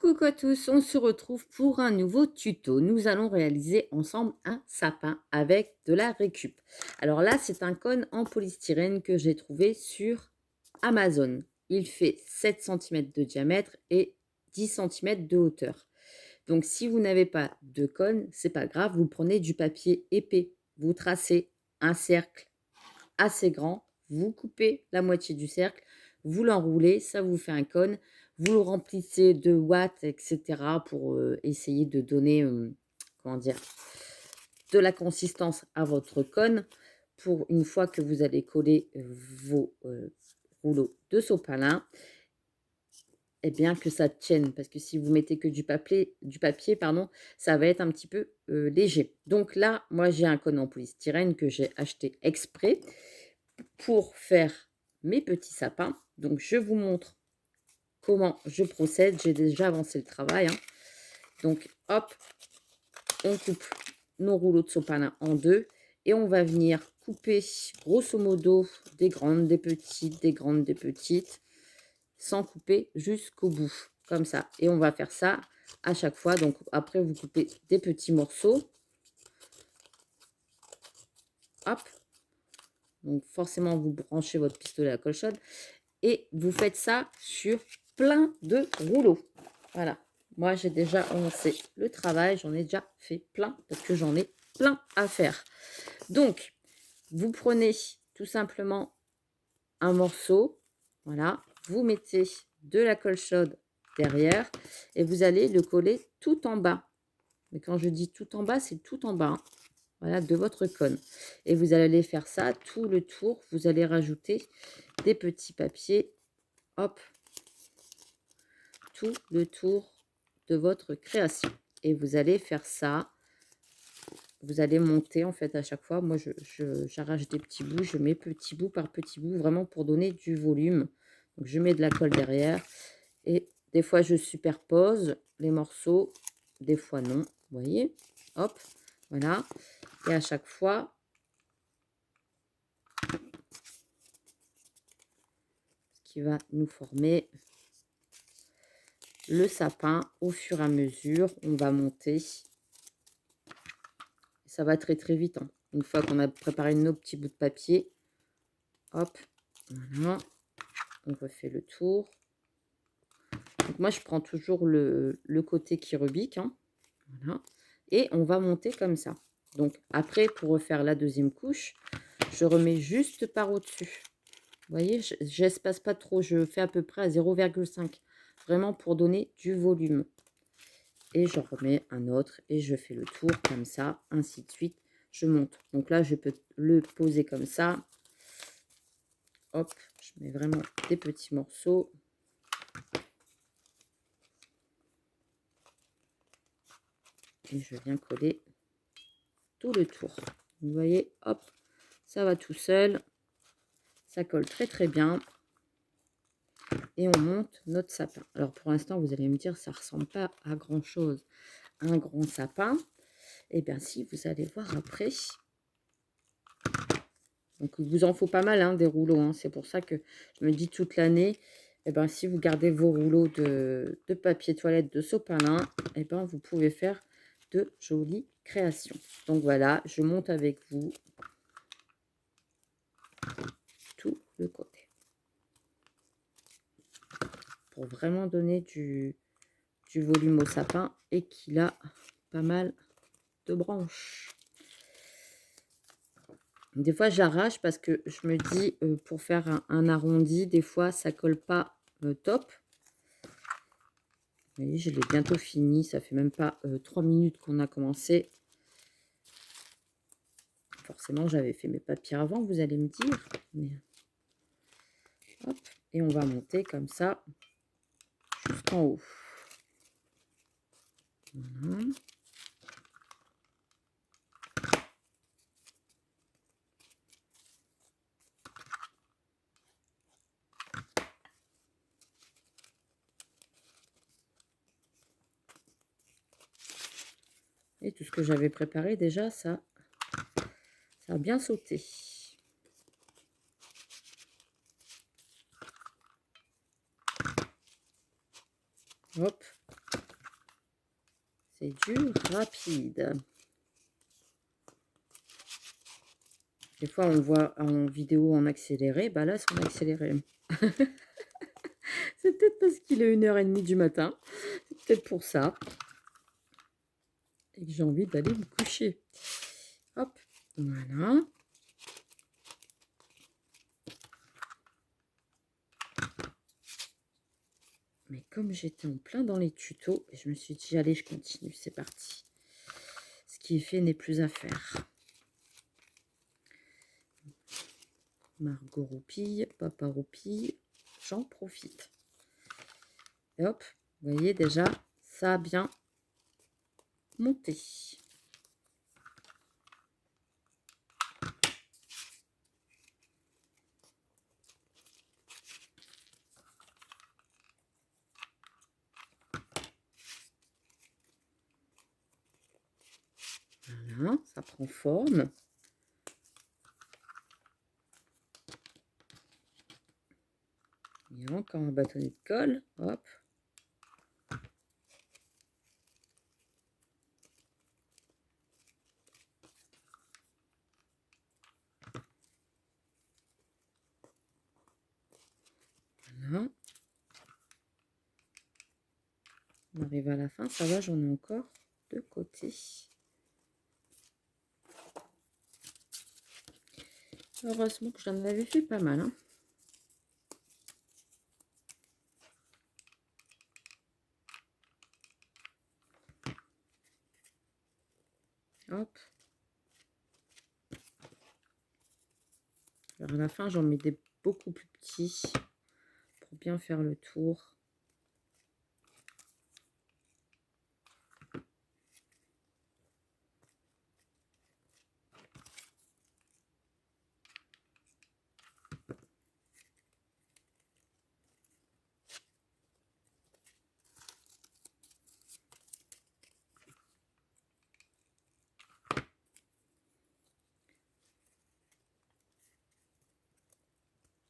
Coucou à tous, on se retrouve pour un nouveau tuto. Nous allons réaliser ensemble un sapin avec de la récup. Alors là, c'est un cône en polystyrène que j'ai trouvé sur Amazon. Il fait 7 cm de diamètre et 10 cm de hauteur. Donc si vous n'avez pas de cône, c'est pas grave, vous prenez du papier épais. Vous tracez un cercle assez grand, vous coupez la moitié du cercle, vous l'enroulez, ça vous fait un cône. Vous le remplissez de watts, etc. pour essayer de donner, comment dire, de la consistance à votre cône. Pour une fois que vous allez coller vos rouleaux de sopalin, et bien que ça tienne. Parce que si vous mettez que du papier, pardon, ça va être un petit peu léger. Donc là, moi, j'ai un cône en polystyrène que j'ai acheté exprès pour faire mes petits sapins. Donc, je vous montre comment je procède. J'ai déjà avancé le travail, hein. Donc, hop, on coupe nos rouleaux de sopalin en deux et on va venir couper grosso modo des grandes, des petites, des grandes, des petites, sans couper jusqu'au bout, comme ça. Et on va faire ça à chaque fois. Donc, après, vous coupez des petits morceaux. Hop. Donc, forcément, vous branchez votre pistolet à colle chaude. Et vous faites ça sur plein de rouleaux. Voilà. Moi, j'ai déjà avancé le travail. J'en ai déjà fait plein parce que j'en ai plein à faire. Donc, vous prenez tout simplement un morceau. Voilà. Vous mettez de la colle chaude derrière et vous allez le coller tout en bas. Mais quand je dis tout en bas, c'est tout en bas, hein. Voilà, de votre cône. Et vous allez faire ça tout le tour. Vous allez rajouter des petits papiers. Hop, tout le tour de votre création. Et vous allez faire ça. Vous allez monter en fait à chaque fois. Moi, j'arrache des petits bouts. Je mets petit bout par petit bout vraiment pour donner du volume. Donc, je mets de la colle derrière. Et des fois, je superpose les morceaux. Des fois, non. Vous voyez? Hop, voilà. Et à chaque fois, ce qui va nous former le sapin au fur et à mesure. On va monter. Ça va très très vite, hein. Une fois qu'on a préparé nos petits bouts de papier, hop, voilà, on refait le tour. Donc moi, je prends toujours le côté qui rebique, hein, voilà, et on va monter comme ça. Donc après, pour refaire la deuxième couche, je remets juste par au-dessus. Vous voyez, j'espace pas trop, je fais à peu près à 0,5, vraiment pour donner du volume. Et j'en remets un autre et je fais le tour comme ça, ainsi de suite. Je monte. Donc là, je peux le poser comme ça. Hop, je mets vraiment des petits morceaux. Et je viens coller tout le tour. Vous voyez, hop, ça va tout seul. Ça colle très très bien. Et on monte notre sapin. Alors pour l'instant, vous allez me dire, ça ressemble pas à grand chose. Un grand sapin. Eh bien si, vous allez voir après. Donc, il vous en faut pas mal, hein, des rouleaux, hein. C'est pour ça que je me dis toute l'année, eh ben, si vous gardez vos rouleaux de papier toilette de sopalin, eh ben, vous pouvez faire de jolies créations. Donc voilà, je monte avec vous tout le côté. Pour vraiment donner du volume au sapin et qu'il a pas mal de branches. Des fois, j'arrache parce que je me dis, pour faire un arrondi, des fois, ça colle pas top. Vous voyez, je l'ai bientôt fini. Ça fait même pas 3 minutes qu'on a commencé. Forcément, j'avais fait mes papiers avant, vous allez me dire. Mais... Hop, et on va monter comme ça jusqu'en haut. Voilà. Et tout ce que j'avais préparé déjà, ça a bien sauté. Hop. C'est du rapide. Des fois, on le voit en vidéo en accéléré. Bah là, c'est en accéléré. C'est peut-être parce qu'il est 1h30 du matin. C'est peut-être pour ça. Et que j'ai envie d'aller me coucher. Hop, voilà. Mais comme j'étais en plein dans les tutos, je me suis dit, allez, je continue, c'est parti. Ce qui est fait n'est plus à faire. Margot roupille, papa roupille, j'en profite. Et hop, vous voyez déjà, ça a bien monté. Voilà, ça prend forme. Il y a encore un bâtonnet de colle. Hop. Voilà. On arrive à la fin. Ça va, j'en ai encore de côté. Heureusement que j'en avais fait pas mal. Hein. Hop. Alors à la fin, j'en mets des beaucoup plus petits pour bien faire le tour.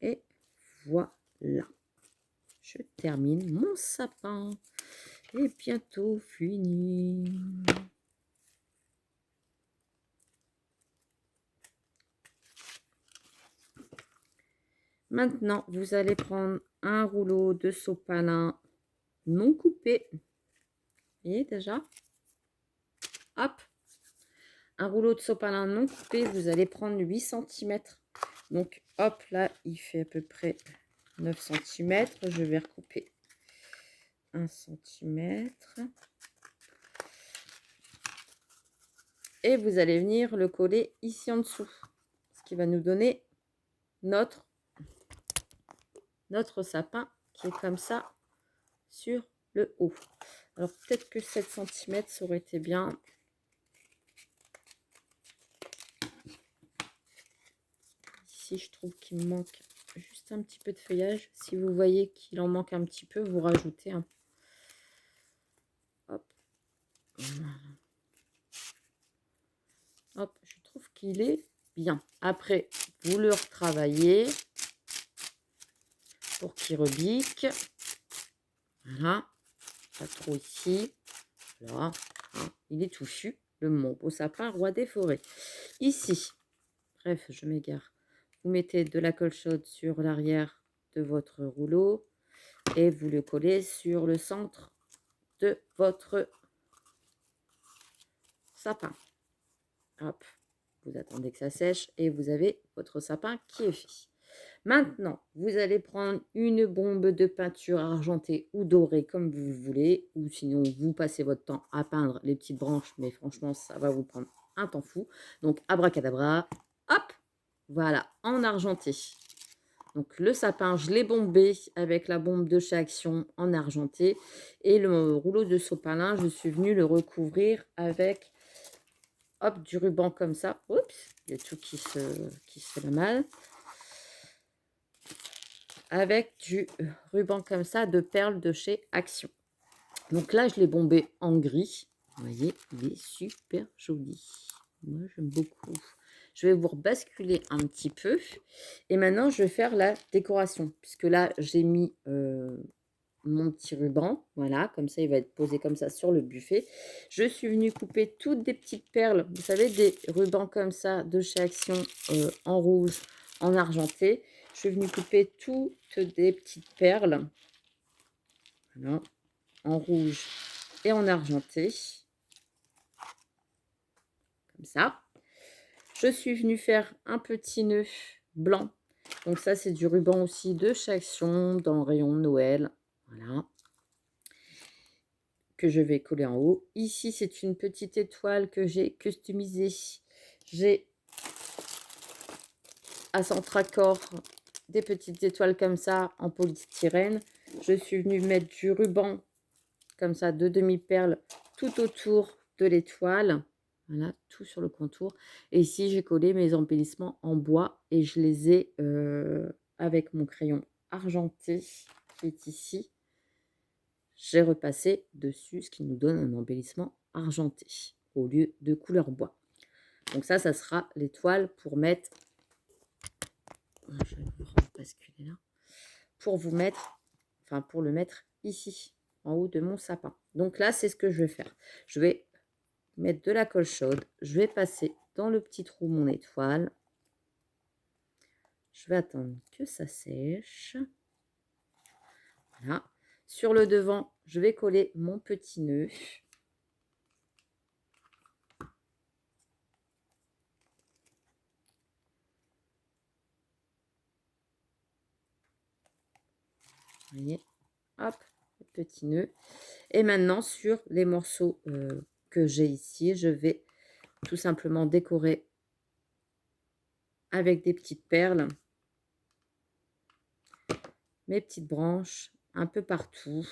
Et voilà. Je termine mon sapin. Et bientôt fini. Maintenant, vous allez prendre un rouleau de sopalin non coupé. Vous voyez déjà? Hop. Un rouleau de sopalin non coupé, vous allez prendre 8 cm. Donc, hop, là, il fait à peu près 9 cm. Je vais recouper 1 cm. Et vous allez venir le coller ici en dessous. Ce qui va nous donner notre sapin qui est comme ça sur le haut. Alors, peut-être que 7 cm, ça aurait été bien. Ici, je trouve qu'il me manque juste un petit peu de feuillage. Si vous voyez qu'il en manque un petit peu, vous rajoutez un. Hop. Voilà. Hop, je trouve qu'il est bien. Après, vous le retravaillez pour qu'il rebique. Voilà. Pas trop ici. Là. Hein, il est touffu. Mon beau sapin, roi des forêts. Ici. Bref, je m'égare. Vous mettez de la colle chaude sur l'arrière de votre rouleau et vous le collez sur le centre de votre sapin. Hop, vous attendez que ça sèche et vous avez votre sapin qui est fait. Maintenant, vous allez prendre une bombe de peinture argentée ou dorée comme vous voulez, ou sinon vous passez votre temps à peindre les petites branches, mais franchement, ça va vous prendre un temps fou. Donc, abracadabra, hop, voilà, en argenté. Donc, le sapin, je l'ai bombé avec la bombe de chez Action en argenté. Et le rouleau de sopalin, je suis venue le recouvrir avec hop, du ruban comme ça. Oups, il y a tout qui se fait la malle. Avec du ruban comme ça de perles de chez Action. Donc là, je l'ai bombé en gris. Vous voyez, il est super joli. Moi, j'aime beaucoup. Je vais vous rebasculer un petit peu. Et maintenant, je vais faire la décoration. Puisque là, j'ai mis mon petit ruban. Voilà, comme ça, il va être posé comme ça sur le buffet. Je suis venue couper toutes des petites perles. Vous savez, des rubans comme ça de chez Action en rouge, en argenté. Je suis venue couper toutes des petites perles. Voilà, en rouge et en argenté. Comme ça. Je suis venue faire un petit nœud blanc. Donc ça, c'est du ruban aussi de chez Action dans le rayon Noël. Voilà. Que je vais coller en haut. Ici, c'est une petite étoile que j'ai customisée. J'ai à centre accord des petites étoiles comme ça en polystyrène. Je suis venue mettre du ruban comme ça de demi-perle tout autour de l'étoile. Voilà, tout sur le contour. Et ici, j'ai collé mes embellissements en bois et je les ai avec mon crayon argenté qui est ici. J'ai repassé dessus, ce qui nous donne un embellissement argenté au lieu de couleur bois. Donc ça sera l'étoile pour mettre... Je vais vous basculer là. Pour vous mettre, enfin pour le mettre ici, en haut de mon sapin. Donc là, c'est ce que je vais faire. Je vais mettre de la colle chaude. Je vais passer dans le petit trou mon étoile. Je vais attendre que ça sèche. Voilà. Sur le devant, je vais coller mon petit nœud. Vous voyez, hop, le petit nœud. Et maintenant, sur les morceaux que j'ai ici, je vais tout simplement décorer avec des petites perles mes petites branches un peu partout.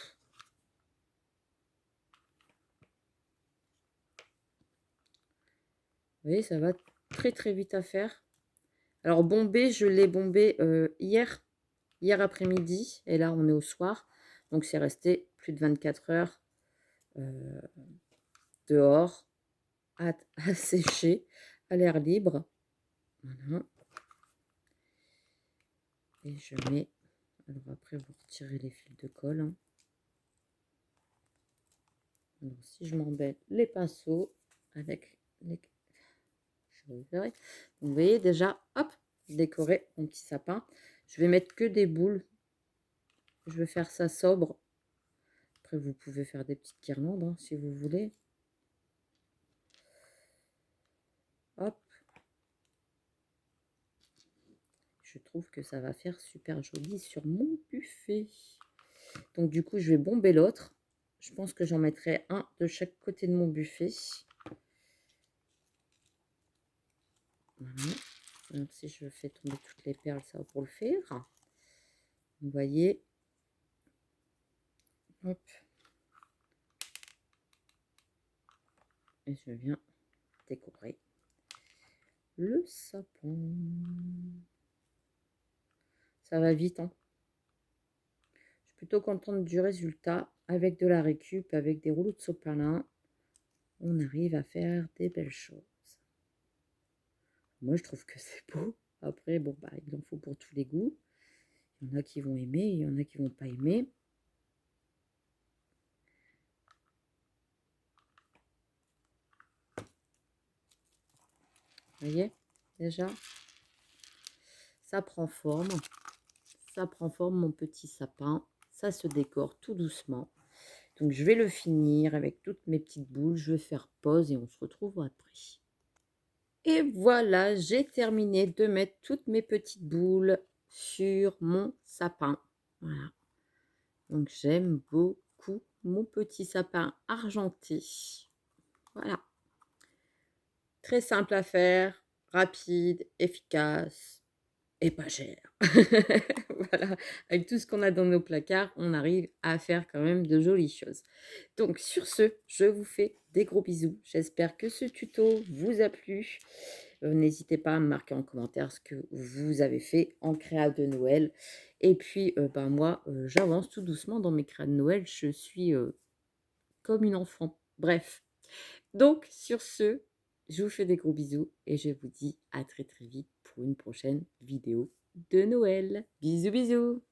Vous voyez, ça va très très vite à faire. Alors bombé, je l'ai bombé hier après-midi, et là on est au soir, donc c'est resté plus de 24 heures dehors à sécher à l'air libre. Voilà. Et je mets, alors après vous retirez les fils de colle, hein. Alors, si je m'embête les pinceaux avec les... Donc, vous voyez déjà, hop, décorer mon petit sapin. Je vais mettre que des boules. Je vais faire ça sobre. Après, vous pouvez faire des petites guirlandes hein, si vous voulez. Hop. Je trouve que ça va faire super joli sur mon buffet. Donc, du coup, je vais bomber l'autre. Je pense que j'en mettrai un de chaque côté de mon buffet. Voilà. Donc, si je fais tomber toutes les perles, ça va pour le faire. Vous voyez. Hop. Et je viens décorer le sapin. Ça va vite, hein. Je suis plutôt contente du résultat. Avec de la récup, avec des rouleaux de sopalin, on arrive à faire des belles choses. Moi, je trouve que c'est beau. Après, bon, bah, il en faut pour tous les goûts. Il y en a qui vont aimer, il y en a qui vont pas aimer. Vous voyez, déjà, ça prend forme. Ça prend forme, mon petit sapin. Ça se décore tout doucement. Donc, je vais le finir avec toutes mes petites boules. Je vais faire pause et on se retrouve après. Et voilà, j'ai terminé de mettre toutes mes petites boules sur mon sapin. Voilà. Donc, j'aime beaucoup mon petit sapin argenté. Voilà. Très simple à faire, rapide, efficace et pas cher. Voilà. Avec tout ce qu'on a dans nos placards, on arrive à faire quand même de jolies choses. Donc, sur ce, je vous fais des gros bisous. J'espère que ce tuto vous a plu. N'hésitez pas à me marquer en commentaire ce que vous avez fait en créa de Noël. Et puis, ben moi, j'avance tout doucement dans mes créas de Noël. Je suis comme une enfant. Bref. Donc, sur ce, je vous fais des gros bisous et je vous dis à très très vite pour une prochaine vidéo de Noël. Bisous, bisous!